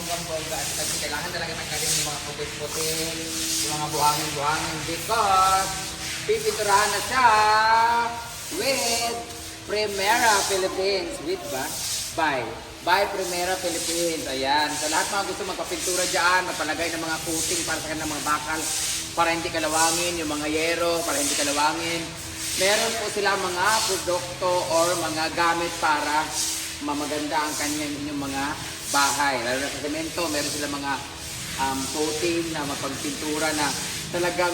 bonggang-bongga at kasi kailangan talaga tanggalin yung mga puti-puti, yung mga buhangin-buhangin because pipinturahan na siya with Primera Philippines. With ba? By Primera Philippines. Ayan. Sa lahat mga gusto magpapintura dyan, magpalagay ng mga coating para sa kanilang mga bakal para hindi kalawangin, yung mga yero para hindi kalawangin. Meron po sila mga produkto or mga gamit para mamaganda ang kanyang inyong mga bahay. Lalo na sa semento, meron sila mga coating na mapagpintura na talagang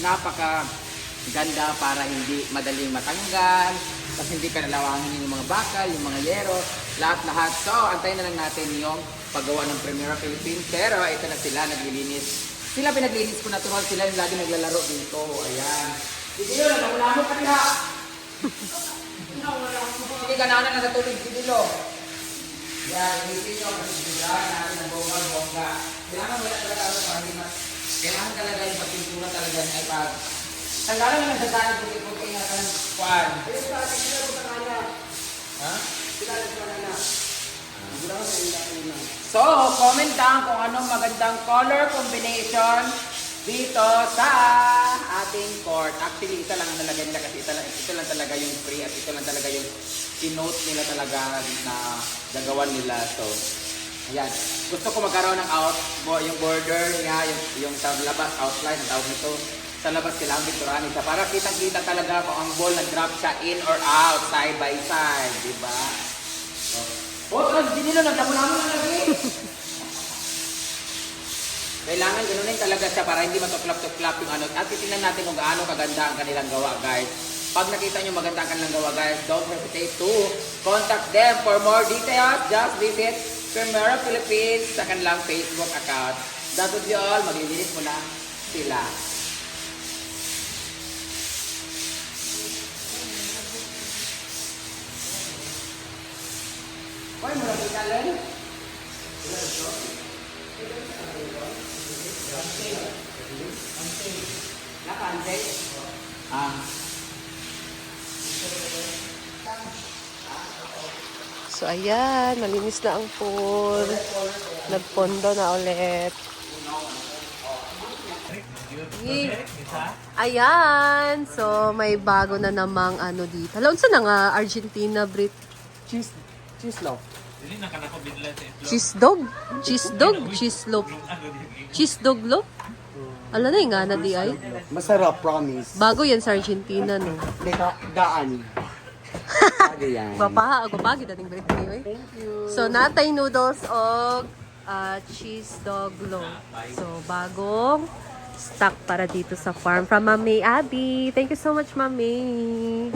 napakaganda para hindi madaling matanggal, kasi hindi ka nalawangin yung mga bakal, yung mga yero, lahat-lahat. So, antayin na lang natin yung paggawa ng Primera Philippines. Pero ito na sila, naglilinis. Sila pinaglinis ko natural, sila yung lagi naglalaro dito. Ayan. Sige, nagulamo ka nila. Sige, ganahan na sa tubig, Sidilo. Yan, inisip nyo, kasibilan natin ang bongga-bongga. Kailangan wala talaga ako para hindi kailangan talaga yung pagpintura talaga ay pag tanggalan naman sa daan puti-puti nga kan kuan. Pero sa atin sila ko kanya. Ha? Sila ko kanya. So, comment down kung anong magandang color combination dito sa ating court. Actually, isa lang ang nalagay nila kasi ito lang talaga yung free at ito lang talaga yung kinote nila talaga na gagawan nila. So, ayan. Gusto ko magkaroon ng yung border niya, yung sa labas, outline, ang tawag nito. Sa labas kailangan pinturahan isa para kitang-kita talaga kung ang ball nag-drop siya in or out, side by side, di ba? Tapos dinilo, nagdamo-damo na lagi. Kailangan ganunin talaga siya para hindi matuklap-tuklap yung ano. At titingnan natin kung gaano kaganda ang kanilang gawa, guys. Pag nakita nyo maganda ang kanilang gawa, guys, don't hesitate to contact them. For more details, just visit Primera Philippines sa kanilang Facebook account. That would be all. Maglilinis mo na sila. Hoy, mula po italin. Nakante? So ayan, malinis na ang pool. Nagpondo na ulit. Ayan, so may bago na namang ano dito. Alam sa na nga, Argentina, Brit. Cheese loaf. Cheese dog? Cheese dog? Cheese loaf? Cheese dog loaf? Alam na yung nga na di ay? Masarap, promise. Bago yan sa Argentina, no? Daan. Yan. Gwapa, gidating Brit. Thank you. So, natay noodles o cheese dog loaf. So, bagong stock para dito sa farm from Mami Abby. Thank you so much, Mami.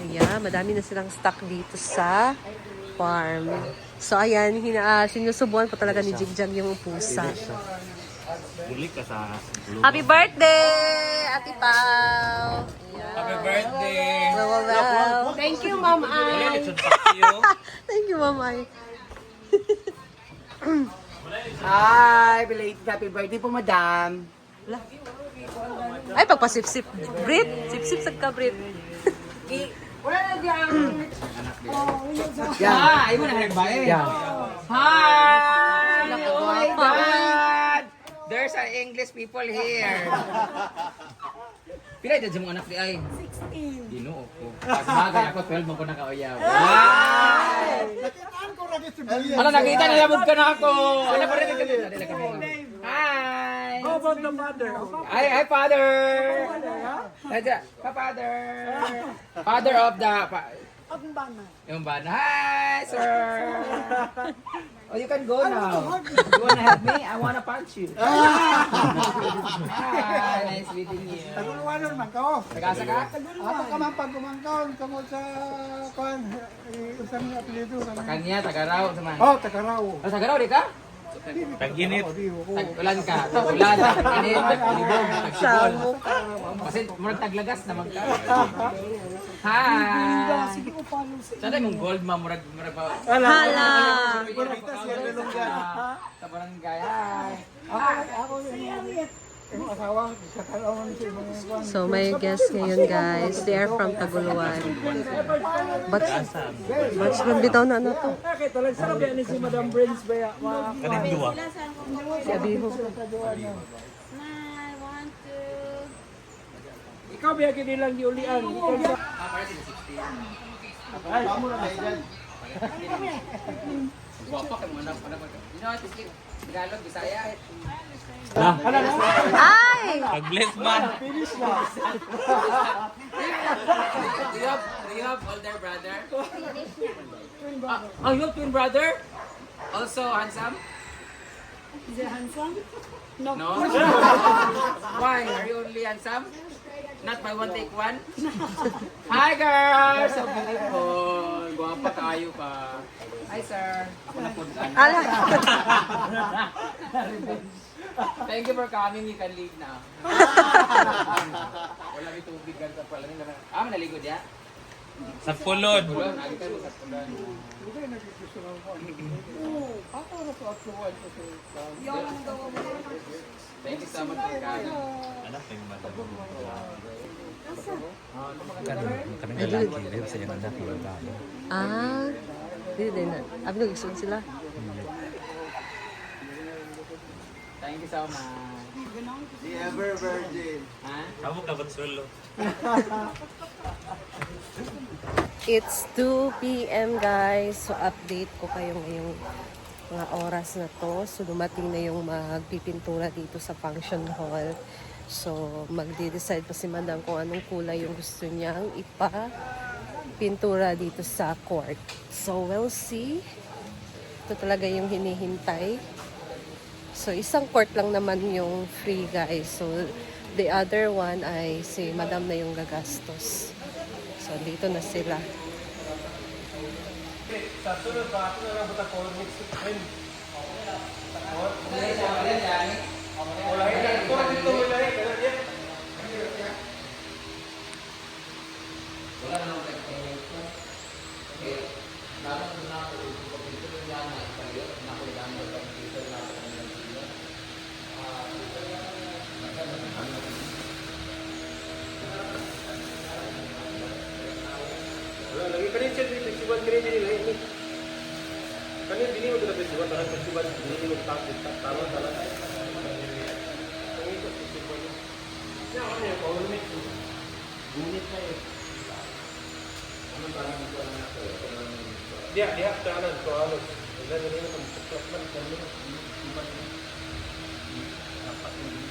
Ayan, madami na silang stock dito sa farm. So, ayan, sinusubuan po talaga ni Jigjag yung pusa. Happy birthday, Ate Pao! Ayan. Happy birthday! Wow. Thank you, Ma'am Ay. Thank you, Ma'am Ay. Hi, belated happy birthday po, madam. Ay, pagpasip-sip. Brit, sip-sip sa ka, Brit. Wala na diyan. Hi! Mo na nagbae. Yan. Hi! Nakagwapa. Oh my God! There's an English people here. Pila edad sa mga anak ni ay? 16. Ginoo ko. Pag bagay ako, 12 mo ko nakauyaw. Wow! Ano, nakita nila mo ka na ako. Ano pa rin ka nila? Hi! How about the mother? Hi, father! Hi, father! Father of the... Yung bana. Hi, sir! Oh, you can go now. You wanna help me? I wanna punch you. Hi, nice meeting you. Tagunawanan man ko. Nag-asa ka? Ato ka man pag kumangkaon kamo sa kuan usang apelyido Sa kami. kanya, Tagaraw. Saman. Oh, Takaraw. Oh, Tagaraw, di ka? Tag-init. Tag-ulan ka. Tag-ulan, tag-init, tag-libog, tag-sibol. Kasi murag taglagas naman ka. Hi! Sana yung gold ma, murag pa. Hala! Sa barangay. Hi! Ako Yung asawa, sa kalawan sa ibang kwan. So may guests ngayon guys. They are from Taguluan. Batch man bitaw na to. Bakit? Talag sa kabi ni si Madam Brains ba ya? Si Abiho. Ikaw ba kini lang giulian? Ikaw sa Ay, vamos na dyan. Guwapa ka muna. Tagalog, Bisaya. Ay! Pag-bless man. Do you have older brother? Oh, you have twin brother? Also handsome? Is it handsome? No. No? Why? Are you only handsome? Not by one take one? Hi girls! So beautiful. Guwapa kayo pa. Hi sir. Ako na po. Ala! Thank you for coming. You can leave now. Wala may tubig ka pala. Manaligod ya? Sa pulod. Pulon, agi ka sa pulon. Thank you so much for coming. Anak yung madam. Kami lalaki. Rin sa yung anak yung babae. Ah, di din na. Abi nag-isun sila. Thank you so much. The ever virgin. Ha? Kamu kabat solo. It's 2 p.m. guys. So update ko kayo ngayong mga oras na to. So dumating na yung magpipintura dito sa function hall. So magde-decide pa si madam kung anong kulay yung gusto niyang ipapintura dito sa court. So we'll see. Ito talaga yung hinihintay. So isang court lang naman yung free guys. So the other one ay si madam na yung gagastos. So dito na sila. sa sunod ba ako na lang buta ko next time. Wala yan. Ko dito wala yan. Pero yan. Wala na akong technique. Okay. Dapat na ako yung computer niya na ipaliot na ako yung computer na ako yung computer. Wala lagi kanin siya festival kanin din lain ni. Kanin dini mo kita festival tahan festival dini mo tamat tamat. Kanin ko festival. Ya ano ya kalau ni gunit na eh. Dia jalan ke alus. Dan ini kan cepat dan ini tiba dapat ini.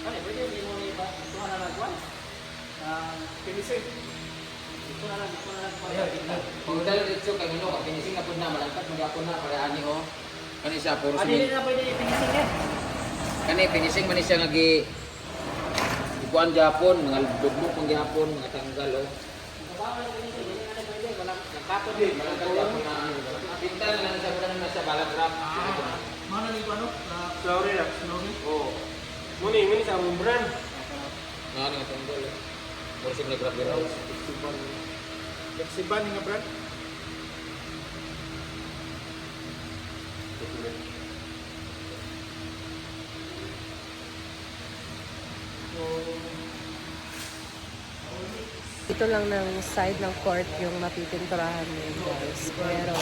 Ano pwede din mo ni ba tuwa na nagwan? Finishing. Ito na lang Kung dahil dito kay Mino, finishing na po na, malangkat mag-ako na, para ani o. Kani siya, puro Dili na pwede i-finishing eh. Kani, finishing man siya nagi ikuan Japon, mga dugmok ng Japon, mga tanggal o. Kapon din. Pinta na lang siya, na siya, balagrap. Mana ni Pano? Sorry na. Oo. Muni sa mong brand. Nga nga tanggal o. Puro siya balagrap yun. Flexiban nga brad. Ito lang ng side ng court yung mapipinturahan mo guys. Pero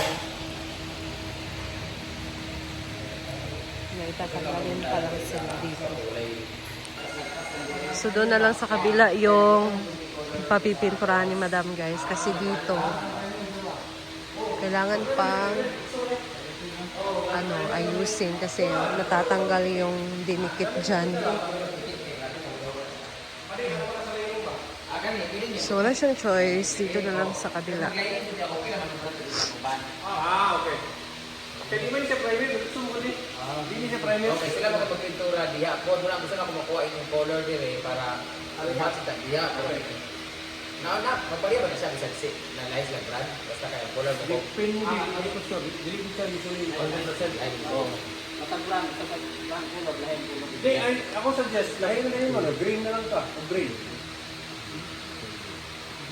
may tatanggalin pa lang sila dito. So doon na lang sa kabila yung papipinturahan ni madam guys. Kasi dito kailangan pang ayusin kasi natatanggal yung dinikit dyan. So wala siyang choice. Dito na lang sa kabila. Okay. Kaya di man siya private, gusto mo ulit. Hindi siya private. Okay, sila mga pagpintura diha. Kung muna gusto na ako makuha yung color din eh, para alihat sa diha. Na, mapaliya ba na siya isang na nice lang brand? Basta kaya color mo ko. Pin mo din. Ano ko siya? Dili ko siya usually 100%. Ay, oo. Mataglang color, lahin color. Hindi, ako suggest, lahin na yung ano, green na lang ka. O green.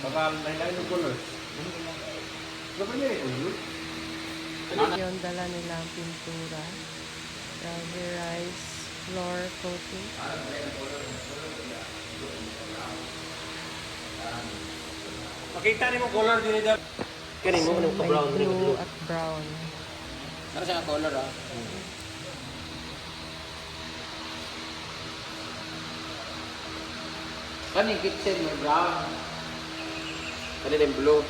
Baka lahin ng colors. Dapat niya ito, yun. Yung dala nila ang pintura. Rubberized floor coating. Makita ni mo color din ito. Kani mo So, nung may brown rin. blue at brown. Ano siya ang color ah? Kani kitchen may brown. Kani din blue.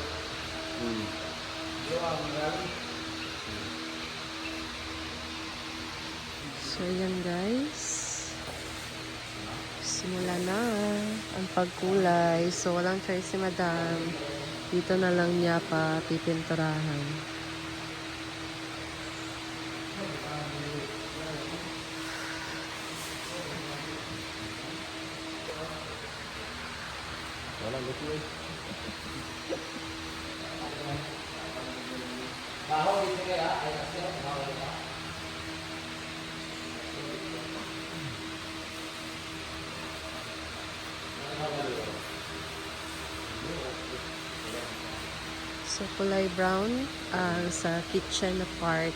So, yan guys. Simula na ang pagkulay. So, walang choice si Madam. Dito na lang niya pa pipinturahan. Wala luto eh. Bahaw dito kaya ay kasi bahaw pa. So, kulay brown sa kitchen na part.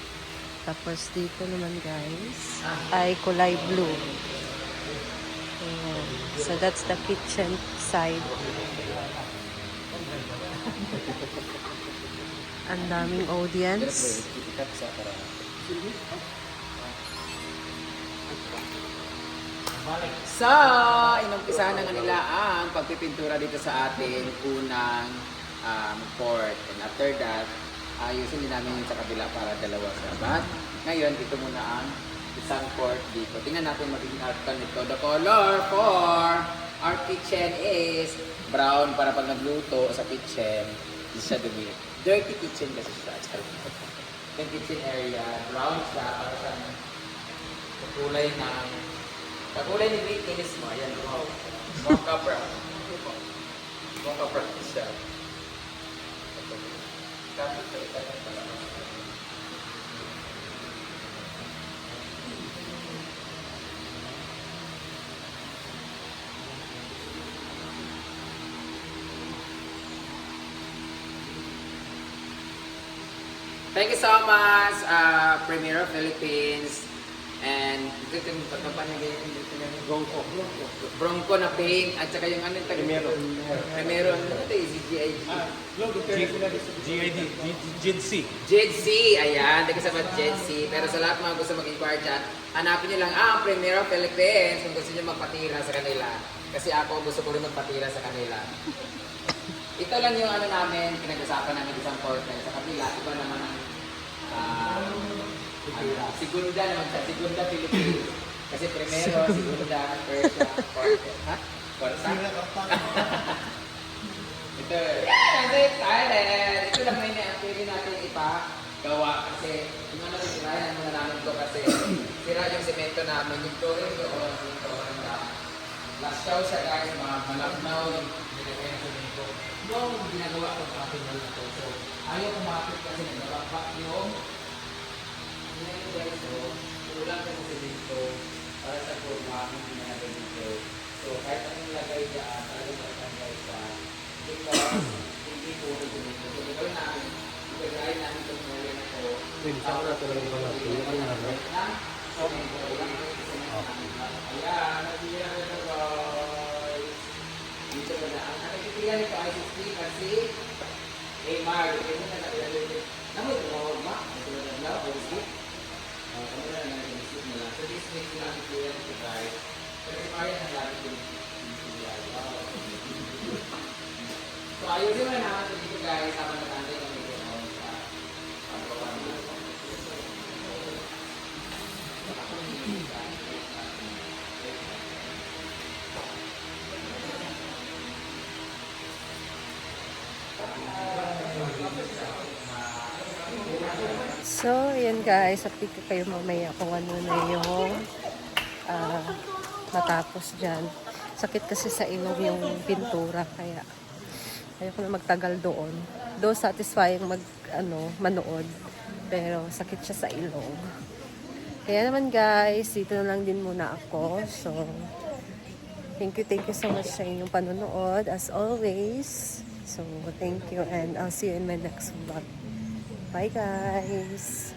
Tapos, dito naman guys, ay kulay blue. Ayan. So, that's the kitchen side. Ang daming audience. So, inumpisahan na nga nila ang pagpipintura dito sa ating unang court. And after that, ayusin din namin yun sa kabila para dalawa sa bat. Ngayon, ito muna ang isang court dito. Tingnan natin magiging outcome nito. The color for our kitchen is brown para pag nagluto sa kitchen, hindi siya dumi. Dirty kitchen kasi siya. Yung kitchen area, brown siya para sa kulay ng kakulay ni Whitney mismo. Ayan, mocha brown. Mocha brown siya. Kapit sa ito na pala. Thank you so much, Premier of Philippines. And ito yung pagkapanagay Bronco na paint at saka yung ano yung Primero. Primero, ano ito yung GIG? GID, GIDC. JEDC, ayan, hindi ko sabat JEDC. Pero sa lahat mga gusto mag-inquire dyan, hanapin nyo lang ang Premier of Philippines kung gusto nyo magpatira sa kanila. Kasi ako gusto ko rin magpatira sa kanila. Ito lang yung ano namin, pinag-usapan namin isang portal. Sa kabila, iba naman ang Segunda naman siya, Segunda Philippines. Kasi primero, Segunda, Persia, Quarta. Ha? Quarta? Ito, I'm so excited! Ito lang may pwede natin ipagawa kasi yung ano, tirayan muna namin ito kasi sira yung semento namin. Yung flooring doon, yung flooring na last show siya guys, mga malaknaw yung ginagawa ng semento. Yung ginagawa ko sa akin na ito. So, ayaw kumapit kasi nagababa yung guys, so, kulang ka sa semento para sa kurma, hindi na ganito. So, kahit anong lagay dyan, talagang matanggal sa because hindi po ito semento. So, gagawin namin, gagawin namin itong muli na ito. Pwede sa ako na talagang pala. Ayan, nabigyan na ito guys. Dito na ang nakikitiyan nito ay si kasi Amar, ito na nakilala. Namoy, tumawag ma? Ito na naglaw, o isip? Kami na lang nag-isip nila. So this week na nakikitiyan nito guys. Pero Amar yan ang lagi ko. So ayusin mo na naman ito dito guys, habang natantay kami ito sa pagbawa nila. So, ayan guys, update ko kayo mamaya kung ano na yung matapos dyan. Sakit kasi sa ilong yung pintura, kaya ayoko na magtagal doon. Though satisfying manood, pero sakit siya sa ilong. Kaya naman guys, dito na lang din muna ako. So, thank you so much sa inyong panonood as always. So, thank you and I'll see you in my next vlog. Bye guys!